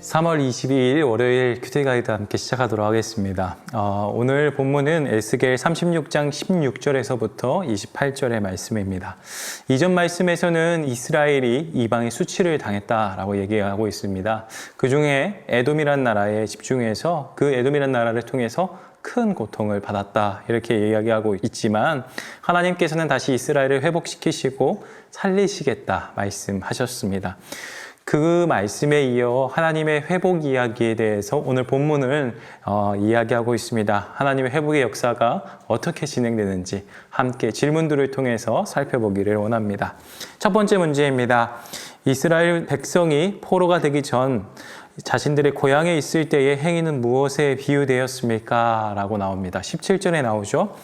3월 22일 월요일 큐티 가이드 함께 시작하도록 하겠습니다. 오늘 본문은 에스겔 36장 16절에서부터 28절의 말씀입니다. 이전 말씀에서는 이스라엘이 이방의 수치를 당했다라고 얘기하고 있습니다. 그 중에 에돔이란 나라에 집중해서 그 에돔이란 나라를 통해서 큰 고통을 받았다 이렇게 이야기하고 있지만 하나님께서는 다시 이스라엘을 회복시키시고 살리시겠다 말씀하셨습니다. 그 말씀에 이어 하나님의 회복 이야기에 대해서 오늘 본문을 이야기하고 있습니다. 하나님의 회복의 역사가 어떻게 진행되는지 함께 질문들을 통해서 살펴보기를 원합니다. 첫 번째 문제입니다. 이스라엘 백성이 포로가 되기 전 자신들의 고향에 있을 때의 행위는 무엇에 비유되었습니까? 라고 나옵니다. 17절에 나오죠.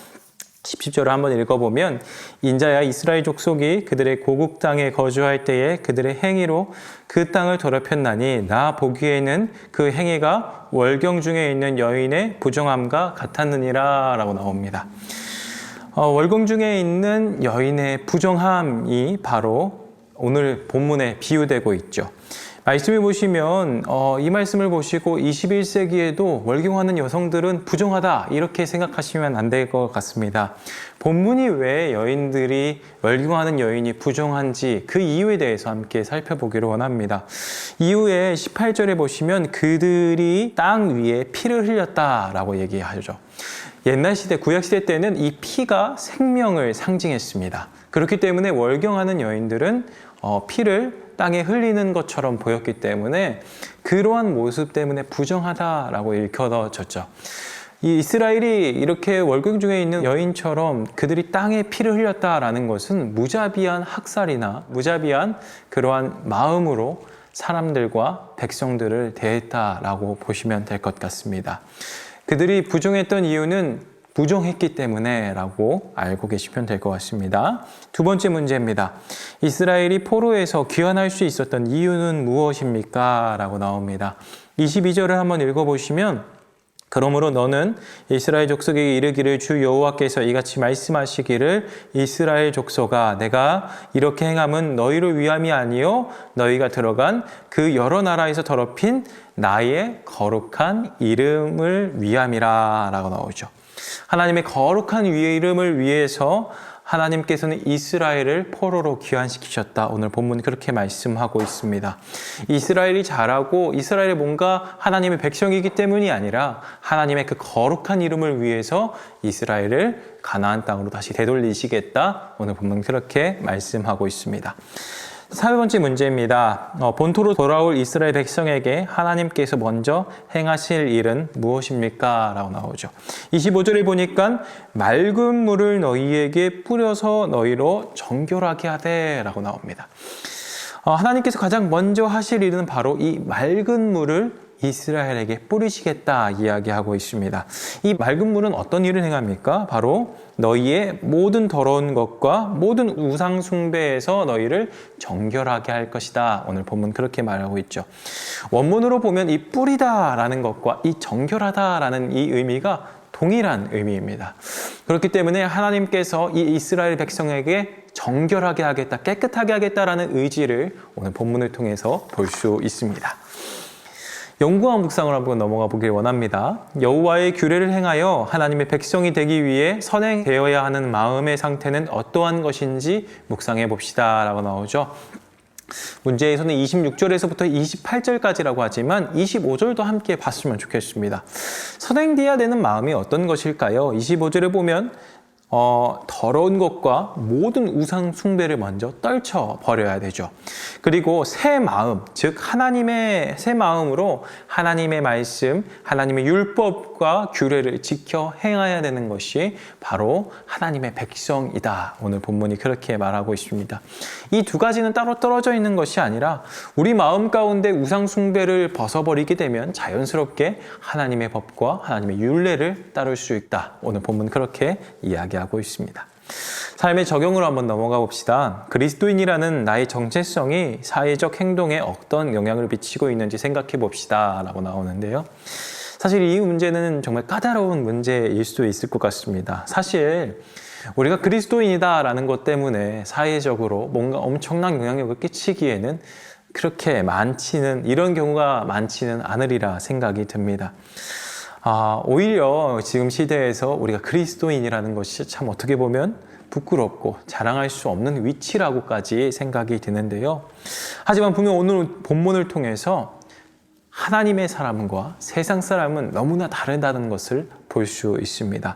17절을 한번 읽어보면 인자야 이스라엘 족속이 그들의 고국 땅에 거주할 때에 그들의 행위로 그 땅을 더럽혔나니 나 보기에는 그 행위가 월경 중에 있는 여인의 부정함과 같았느니라 라고 나옵니다. 월경 중에 있는 여인의 부정함이 바로 오늘 본문에 비유되고 있죠. 말씀을 보시면 이 말씀을 보시고 21세기에도 월경하는 여성들은 부정하다 이렇게 생각하시면 안 될 것 같습니다. 본문이 왜 여인들이 월경하는 여인이 부정한지 그 이유에 대해서 함께 살펴보기를 원합니다. 이후에 18절에 보시면 그들이 땅 위에 피를 흘렸다라고 얘기하죠. 옛날 시대 구약시대 때는 이 피가 생명을 상징했습니다. 그렇기 때문에 월경하는 여인들은 피를 땅에 흘리는 것처럼 보였기 때문에 그러한 모습 때문에 부정하다라고 일컬어졌죠. 이 이스라엘이 이렇게 월경 중에 있는 여인처럼 그들이 땅에 피를 흘렸다라는 것은 무자비한 학살이나 무자비한 그러한 마음으로 사람들과 백성들을 대했다라고 보시면 될 것 같습니다. 그들이 부정했던 이유는 부정했기 때문에 라고 알고 계시면 될 것 같습니다. 두 번째 문제입니다. 이스라엘이 포로에서 귀환할 수 있었던 이유는 무엇입니까? 라고 나옵니다. 22절을 한번 읽어보시면 그러므로 너는 이스라엘 족속에게 이르기를 주 여호와께서 이같이 말씀하시기를 이스라엘 족속아 내가 이렇게 행함은 너희를 위함이 아니요 너희가 들어간 그 여러 나라에서 더럽힌 나의 거룩한 이름을 위함이라 라고 나오죠. 하나님의 거룩한 이름을 위해서 하나님께서는 이스라엘을 포로로 귀환시키셨다. 오늘 본문이 그렇게 말씀하고 있습니다. 이스라엘이 잘하고 이스라엘이 뭔가 하나님의 백성이기 때문이 아니라 하나님의 그 거룩한 이름을 위해서 이스라엘을 가나안 땅으로 다시 되돌리시겠다. 오늘 본문이 그렇게 말씀하고 있습니다. 세 번째 문제입니다. 본토로 돌아올 이스라엘 백성에게 하나님께서 먼저 행하실 일은 무엇입니까? 라고 나오죠. 25절에 보니까 맑은 물을 너희에게 뿌려서 너희로 정결하게 하되 라고 나옵니다. 하나님께서 가장 먼저 하실 일은 바로 이 맑은 물을 이스라엘에게 뿌리시겠다 이야기하고 있습니다. 이 맑은 물은 어떤 일을 행합니까? 바로 너희의 모든 더러운 것과 모든 우상 숭배에서 너희를 정결하게 할 것이다. 오늘 본문 그렇게 말하고 있죠. 원문으로 보면 이 뿌리다라는 것과 이 정결하다라는 이 의미가 동일한 의미입니다. 그렇기 때문에 하나님께서 이 이스라엘 백성에게 정결하게 하겠다, 깨끗하게 하겠다라는 의지를 오늘 본문을 통해서 볼 수 있습니다. 연구와 묵상을 한번 넘어가 보길 원합니다. 여호와의 규례를 행하여 하나님의 백성이 되기 위해 선행되어야 하는 마음의 상태는 어떠한 것인지 묵상해 봅시다 라고 나오죠. 문제에서는 26절에서부터 28절까지라고 하지만 25절도 함께 봤으면 좋겠습니다. 선행되어야 되는 마음이 어떤 것일까요? 25절에 보면 더러운 것과 모든 우상 숭배를 먼저 떨쳐 버려야 되죠. 그리고 새 마음, 즉 하나님의 새 마음으로 하나님의 말씀, 하나님의 율법과 규례를 지켜 행해야 되는 것이 바로 하나님의 백성이다. 오늘 본문이 그렇게 말하고 있습니다. 이 두 가지는 따로 떨어져 있는 것이 아니라 우리 마음 가운데 우상 숭배를 벗어버리게 되면 자연스럽게 하나님의 법과 하나님의 율례를 따를 수 있다. 오늘 본문 그렇게 이야기하고 있습니다. 삶의 적용으로 한번 넘어가 봅시다. 그리스도인이라는 나의 정체성이 사회적 행동에 어떤 영향을 미치고 있는지 생각해 봅시다 라고 나오는데요. 사실 이 문제는 정말 까다로운 문제일 수도 있을 것 같습니다. 사실 우리가 그리스도인이다라는 것 때문에 사회적으로 뭔가 엄청난 영향력을 끼치기에는 그렇게 이런 경우가 많지는 않으리라 생각이 듭니다. 오히려 지금 시대에서 우리가 그리스도인이라는 것이 참 어떻게 보면 부끄럽고 자랑할 수 없는 위치라고까지 생각이 드는데요. 하지만 분명 오늘 본문을 통해서 하나님의 사람과 세상 사람은 너무나 다르다는 것을 볼 수 있습니다.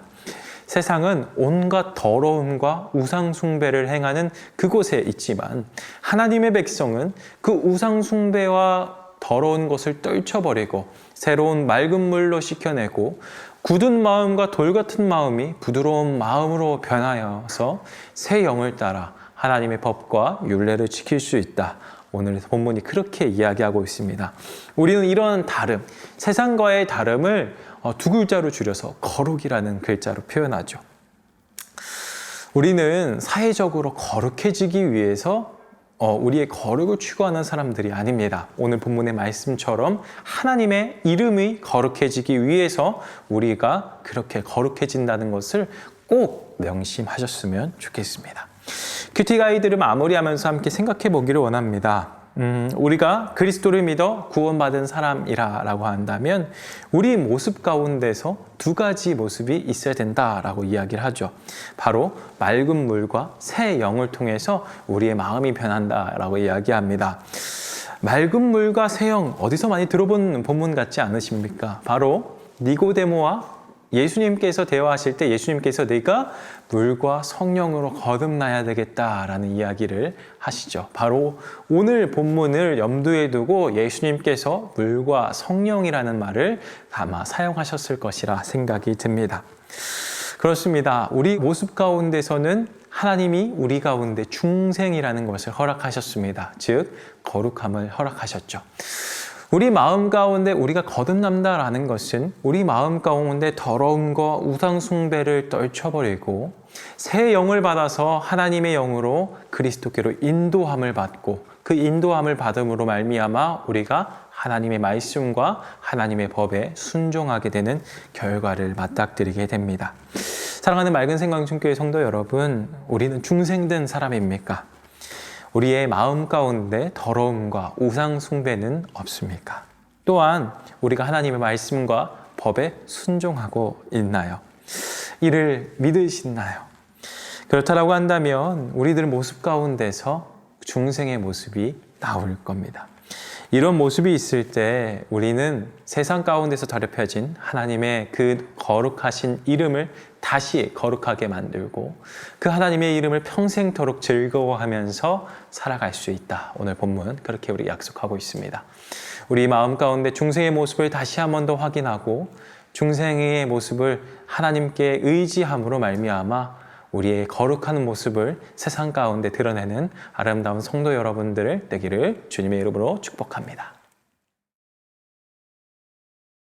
세상은 온갖 더러움과 우상 숭배를 행하는 그곳에 있지만 하나님의 백성은 그 우상 숭배와 더러운 것을 떨쳐버리고 새로운 맑은 물로 씻겨내고 굳은 마음과 돌 같은 마음이 부드러운 마음으로 변하여서 새 영을 따라 하나님의 법과 율례를 지킬 수 있다. 오늘 본문이 그렇게 이야기하고 있습니다. 우리는 이런 다름, 세상과의 다름을 두 글자로 줄여서 거룩이라는 글자로 표현하죠. 우리는 사회적으로 거룩해지기 위해서 우리의 거룩을 추구하는 사람들이 아닙니다. 오늘 본문의 말씀처럼 하나님의 이름이 거룩해지기 위해서 우리가 그렇게 거룩해진다는 것을 꼭 명심하셨으면 좋겠습니다. 큐티 가이드를 마무리하면서 함께 생각해 보기를 원합니다. 우리가 그리스도를 믿어 구원받은 사람이라고 한다면 우리 모습 가운데서 두 가지 모습이 있어야 된다라고 이야기를 하죠. 바로 맑은 물과 새 영을 통해서 우리의 마음이 변한다라고 이야기합니다. 맑은 물과 새 영, 어디서 많이 들어본 본문 같지 않으십니까? 바로 니고데모와 예수님께서 대화하실 때 예수님께서 내가 물과 성령으로 거듭나야 되겠다라는 이야기를 하시죠. 바로 오늘 본문을 염두에 두고 예수님께서 물과 성령이라는 말을 아마 사용하셨을 것이라 생각이 듭니다. 그렇습니다. 우리 모습 가운데서는 하나님이 우리 가운데 중생이라는 것을 허락하셨습니다. 즉 거룩함을 허락하셨죠. 우리 마음 가운데 우리가 거듭난다라는 것은 우리 마음 가운데 더러움과 우상 숭배를 떨쳐버리고 새 영을 받아서 하나님의 영으로 그리스도께로 인도함을 받고 그 인도함을 받음으로 말미암아 우리가 하나님의 말씀과 하나님의 법에 순종하게 되는 결과를 맞닥뜨리게 됩니다. 사랑하는 맑은 생강중교회 성도 여러분, 우리는 중생된 사람입니까? 우리의 마음 가운데 더러움과 우상 숭배는 없습니까? 또한 우리가 하나님의 말씀과 법에 순종하고 있나요? 이를 믿으시나요? 그렇다고 한다면 우리들 모습 가운데서 중생의 모습이 나올 겁니다. 이런 모습이 있을 때 우리는 세상 가운데서 더럽혀진 하나님의 그 거룩하신 이름을 다시 거룩하게 만들고 그 하나님의 이름을 평생토록 즐거워하면서 살아갈 수 있다. 오늘 본문 그렇게 우리 약속하고 있습니다. 우리 마음 가운데 중생의 모습을 다시 한 번 더 확인하고 중생의 모습을 하나님께 의지함으로 말미암아 우리의 거룩한 모습을 세상 가운데 드러내는 아름다운 성도 여러분들 되기를 주님의 이름으로 축복합니다.